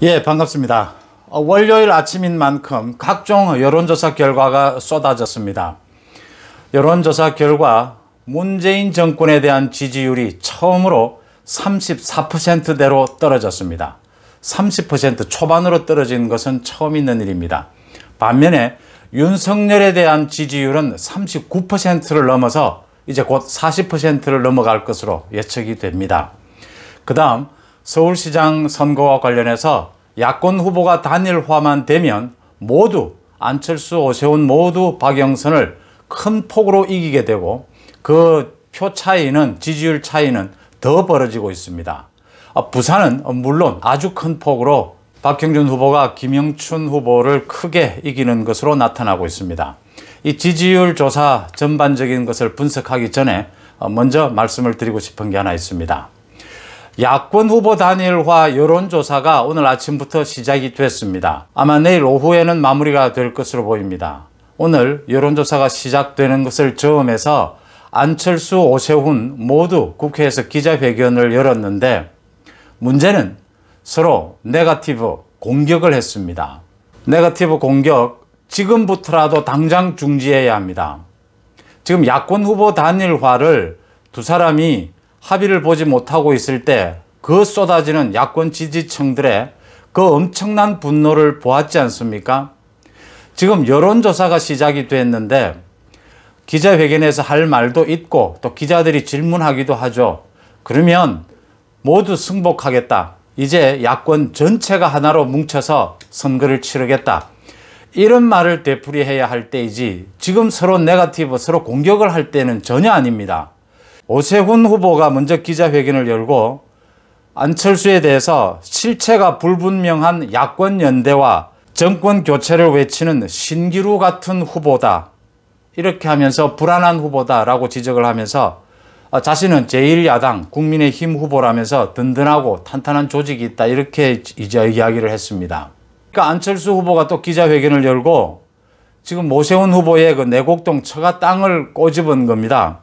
예, 반갑습니다. 월요일 아침인 만큼 각종 여론조사 결과가 쏟아졌습니다. 여론조사 결과 문재인 정권에 대한 지지율이 처음으로 34%대로 떨어졌습니다. 30% 초반으로 떨어진 것은 처음 있는 일입니다. 반면에 윤석열에 대한 지지율은 39%를 넘어서 이제 곧 40%를 넘어갈 것으로 예측이 됩니다. 그 다음 서울시장 선거와 관련해서 야권 후보가 단일화만 되면 모두 안철수, 오세훈 모두 박영선을 큰 폭으로 이기게 되고 그 표 차이는, 지지율 차이는 더 벌어지고 있습니다. 부산은 물론 아주 큰 폭으로 박형준 후보가 김영춘 후보를 크게 이기는 것으로 나타나고 있습니다. 이 지지율 조사 전반적인 것을 분석하기 전에 먼저 말씀을 드리고 싶은 게 하나 있습니다. 야권 후보 단일화 여론조사가 오늘 아침부터 시작이 됐습니다. 아마 내일 오후에는 마무리가 될 것으로 보입니다. 오늘 여론조사가 시작되는 것을 즈음해서 안철수, 오세훈 모두 국회에서 기자회견을 열었는데 문제는 서로 네거티브 공격을 했습니다. 네거티브 공격, 지금부터라도 당장 중지해야 합니다. 지금 야권 후보 단일화를 두 사람이 합의를 보지 못하고 있을 때 그 쏟아지는 야권 지지층들의 그 엄청난 분노를 보았지 않습니까? 지금 여론조사가 시작이 됐는데 기자회견에서 할 말도 있고 또 기자들이 질문하기도 하죠. 그러면 모두 승복하겠다. 이제 야권 전체가 하나로 뭉쳐서 선거를 치르겠다. 이런 말을 되풀이해야 할 때이지 지금 서로 네거티브, 서로 공격을 할 때는 전혀 아닙니다. 오세훈 후보가 먼저 기자회견을 열고 안철수에 대해서 실체가 불분명한 야권 연대와 정권 교체를 외치는 신기루 같은 후보다. 이렇게 하면서 불안한 후보다라고 지적을 하면서 자신은 제1야당 국민의힘 후보라면서 든든하고 탄탄한 조직이 있다. 이렇게 이제 이야기를 했습니다. 그러니까 안철수 후보가 또 기자회견을 열고 지금 오세훈 후보의 그 내곡동 처가 땅을 꼬집은 겁니다.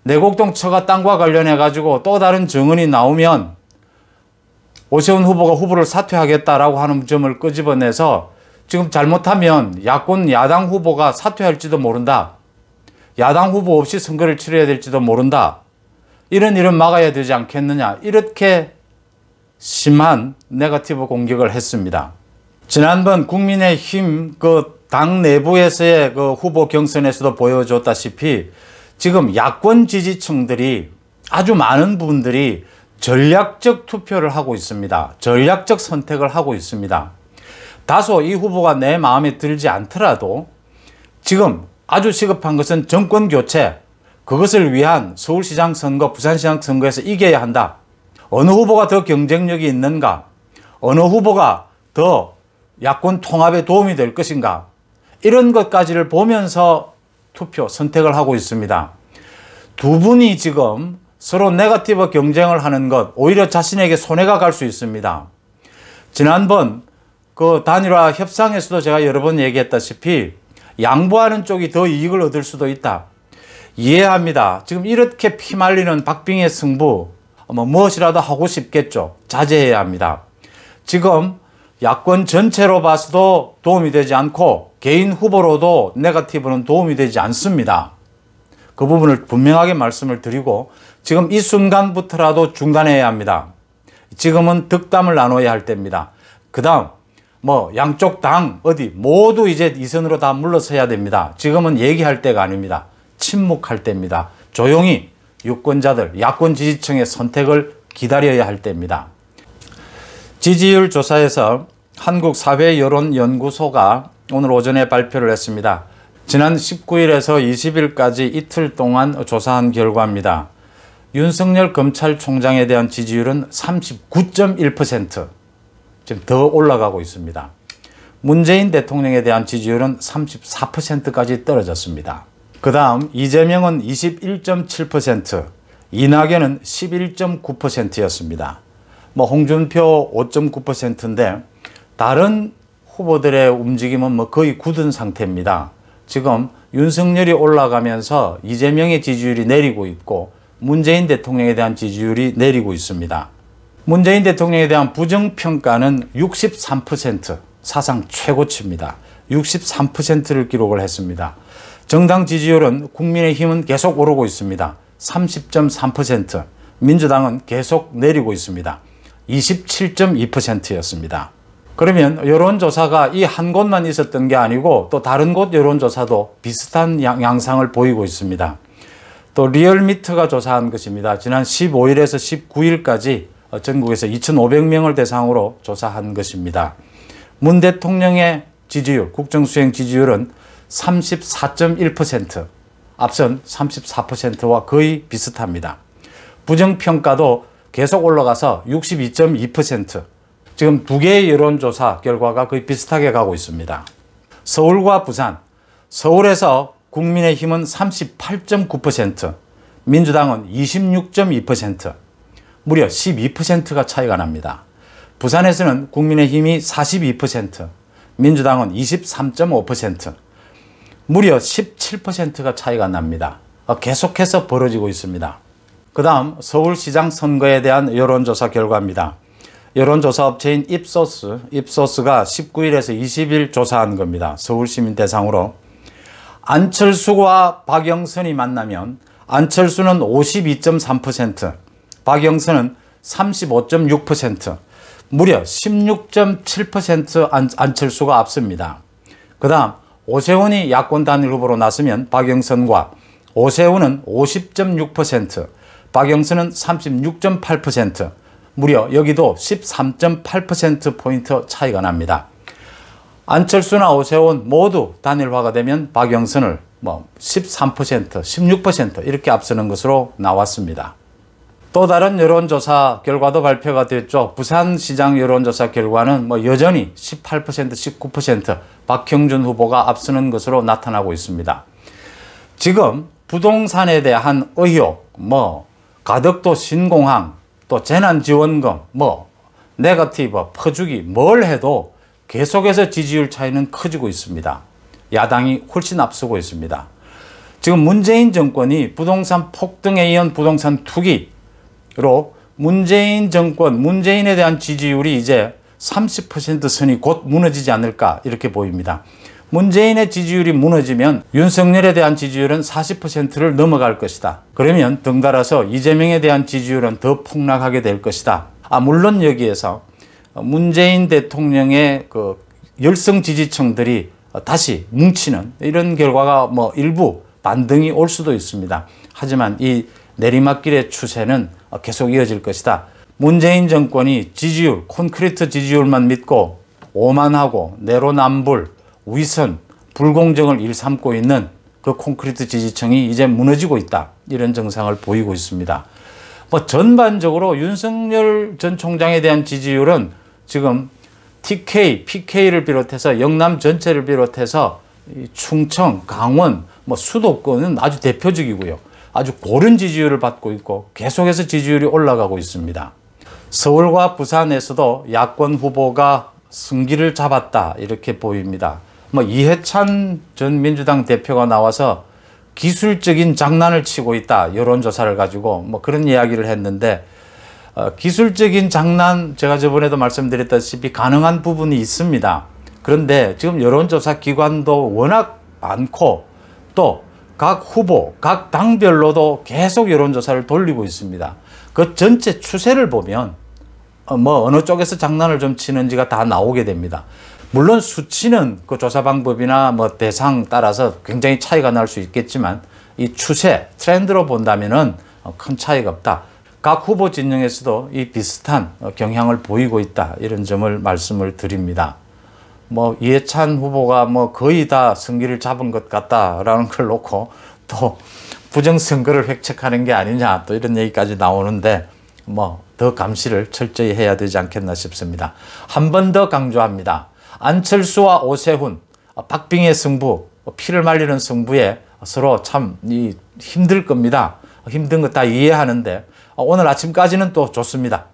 내곡동 처가 땅과 관련해 가지고 또 다른 증언이 나오면 오세훈 후보가 후보를 사퇴하겠다라고 하는 점을 끄집어내서 지금 잘못하면 야권 야당 후보가 사퇴할지도 모른다. 야당 후보 없이 선거를 치러야 될지도 모른다. 이런 일은 막아야 되지 않겠느냐. 이렇게 심한 네거티브 공격을 했습니다. 지난번 국민의힘 그 당 내부에서의 그 후보 경선에서도 보여줬다시피 지금 야권 지지층들이 아주 많은 분들이 전략적 투표를 하고 있습니다. 전략적 선택을 하고 있습니다. 다소 이 후보가 내 마음에 들지 않더라도 지금 아주 시급한 것은 정권 교체, 그것을 위한 서울시장 선거, 부산시장 선거에서 이겨야 한다. 어느 후보가 더 경쟁력이 있는가? 어느 후보가 더 야권 통합에 도움이 될 것인가? 이런 것까지를 보면서 투표, 선택을 하고 있습니다. 두 분이 지금 서로 네거티브 경쟁을 하는 것, 오히려 자신에게 손해가 갈 수 있습니다. 지난번 그 단일화 협상에서도 제가 여러 번 얘기했다시피 양보하는 쪽이 더 이익을 얻을 수도 있다. 이해합니다. 지금 이렇게 피말리는 박빙의 승부, 무엇이라도 하고 싶겠죠. 자제해야 합니다. 지금 야권 전체로 봐서도 도움이 되지 않고 개인 후보로도 네거티브는 도움이 되지 않습니다. 그 부분을 분명하게 말씀을 드리고 지금 이 순간부터라도 중단해야 합니다. 지금은 득담을 나눠야 할 때입니다. 그 다음 양쪽 당 어디 모두 이제 이선으로 다 물러서야 됩니다. 지금은 얘기할 때가 아닙니다. 침묵할 때입니다. 조용히 유권자들, 야권 지지층의 선택을 기다려야 할 때입니다. 지지율 조사에서 한국사회여론연구소가 오늘 오전에 발표를 했습니다. 지난 19일에서 20일까지 이틀 동안 조사한 결과입니다. 윤석열 검찰총장에 대한 지지율은 39.1%, 지금 더 올라가고 있습니다. 문재인 대통령에 대한 지지율은 34%까지 떨어졌습니다. 그 다음 이재명은 21.7%, 이낙연은 11.9%였습니다. 홍준표 5.9%인데 다른 후보들의 움직임은 거의 굳은 상태입니다. 지금 윤석열이 올라가면서 이재명의 지지율이 내리고 있고 문재인 대통령에 대한 지지율이 내리고 있습니다. 문재인 대통령에 대한 부정평가는 63%, 사상 최고치입니다. 63%를 기록을 했습니다. 정당 지지율은 국민의힘은 계속 오르고 있습니다. 30.3%, 민주당은 계속 내리고 있습니다. 27.2%였습니다. 그러면 여론조사가 이 한 곳만 있었던 게 아니고 또 다른 곳 여론조사도 비슷한 양상을 보이고 있습니다. 또 리얼미터가 조사한 것입니다. 지난 15일에서 19일까지 전국에서 2,500명을 대상으로 조사한 것입니다. 문 대통령의 지지율, 국정수행 지지율은 34.1%, 앞선 34%와 거의 비슷합니다. 부정평가도 계속 올라가서 62.2%, 지금 두 개의 여론조사 결과가 거의 비슷하게 가고 있습니다. 서울과 부산, 서울에서 국민의힘은 38.9%, 민주당은 26.2%, 무려 12%가 차이가 납니다. 부산에서는 국민의힘이 42%, 민주당은 23.5%, 무려 17%가 차이가 납니다. 계속해서 벌어지고 있습니다. 그 다음 서울시장 선거에 대한 여론조사 결과입니다. 여론조사 업체인 입소스가 19일에서 20일 조사한 겁니다. 서울시민 대상으로. 안철수와 박영선이 만나면 안철수는 52.3%, 박영선은 35.6%, 무려 16.7% 안철수가 앞섭니다. 그 다음 오세훈이 야권 단일 후보로 나서면 박영선과 오세훈은 50.6%, 박영선은 36.8%, 무려 여기도 13.8%포인트 차이가 납니다. 안철수나 오세훈 모두 단일화가 되면 박영선을 13%, 16% 이렇게 앞서는 것으로 나왔습니다. 또 다른 여론조사 결과도 발표가 됐죠. 부산시장 여론조사 결과는 여전히 18%, 19% 박형준 후보가 앞서는 것으로 나타나고 있습니다. 지금 부동산에 대한 의혹, 가덕도 신공항, 또 재난지원금, 네거티브, 퍼주기 뭘 해도 계속해서 지지율 차이는 커지고 있습니다. 야당이 훨씬 앞서고 있습니다. 지금 문재인 정권이 부동산 폭등에 이은 부동산 투기로 문재인 정권, 문재인에 대한 지지율이 이제 30% 선이 곧 무너지지 않을까 이렇게 보입니다. 문재인의 지지율이 무너지면 윤석열에 대한 지지율은 40%를 넘어갈 것이다. 그러면 덩달아서 이재명에 대한 지지율은 더 폭락하게 될 것이다. 물론 여기에서 문재인 대통령의 그 열성 지지층들이 다시 뭉치는 이런 결과가 일부 반등이 올 수도 있습니다. 하지만 이 내리막길의 추세는 계속 이어질 것이다. 문재인 정권이 지지율, 콘크리트 지지율만 믿고 오만하고 내로남불, 위선, 불공정을 일삼고 있는 그 콘크리트 지지층이 이제 무너지고 있다. 이런 증상을 보이고 있습니다. 전반적으로 윤석열 전 총장에 대한 지지율은 지금 TK, PK를 비롯해서 영남 전체를 비롯해서 충청, 강원, 수도권은 아주 대표적이고요. 아주 고른 지지율을 받고 있고 계속해서 지지율이 올라가고 있습니다. 서울과 부산에서도 야권 후보가 승기를 잡았다 이렇게 보입니다. 이해찬 전 민주당 대표가 나와서 기술적인 장난을 치고 있다. 여론조사를 가지고 그런 이야기를 했는데 기술적인 장난 제가 저번에도 말씀드렸다시피 가능한 부분이 있습니다. 그런데 지금 여론조사 기관도 워낙 많고 또 각 후보, 각 당별로도 계속 여론조사를 돌리고 있습니다. 그 전체 추세를 보면 어느 쪽에서 장난을 좀 치는지가 다 나오게 됩니다. 물론 수치는 그 조사 방법이나 대상 따라서 굉장히 차이가 날 수 있겠지만 이 추세, 트렌드로 본다면은 큰 차이가 없다. 각 후보 진영에서도 이 비슷한 경향을 보이고 있다. 이런 점을 말씀을 드립니다. 이해찬 후보가 거의 다 승기를 잡은 것 같다라는 걸 놓고 또 부정선거를 획책하는 게 아니냐 또 이런 얘기까지 나오는데 더 감시를 철저히 해야 되지 않겠나 싶습니다. 한 번 더 강조합니다. 안철수와 오세훈, 박빙의 승부, 피를 말리는 승부에 서로 참 힘들 겁니다. 힘든 거 다 이해하는데 오늘 아침까지는 또 좋습니다.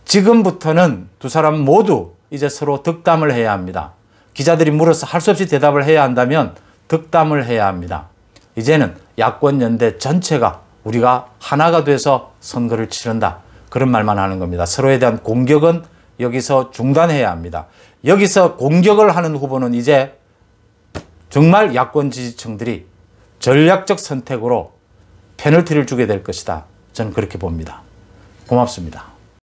지금부터는 두 사람 모두 이제 서로 덕담을 해야 합니다. 기자들이 물어서 할 수 없이 대답을 해야 한다면 덕담을 해야 합니다. 이제는 야권 연대 전체가 우리가 하나가 돼서 선거를 치른다. 그런 말만 하는 겁니다. 서로에 대한 공격은 여기서 중단해야 합니다. 여기서 공격을 하는 후보는 이제 정말 야권 지지층들이 전략적 선택으로 페널티를 주게 될 것이다. 저는 그렇게 봅니다. 고맙습니다.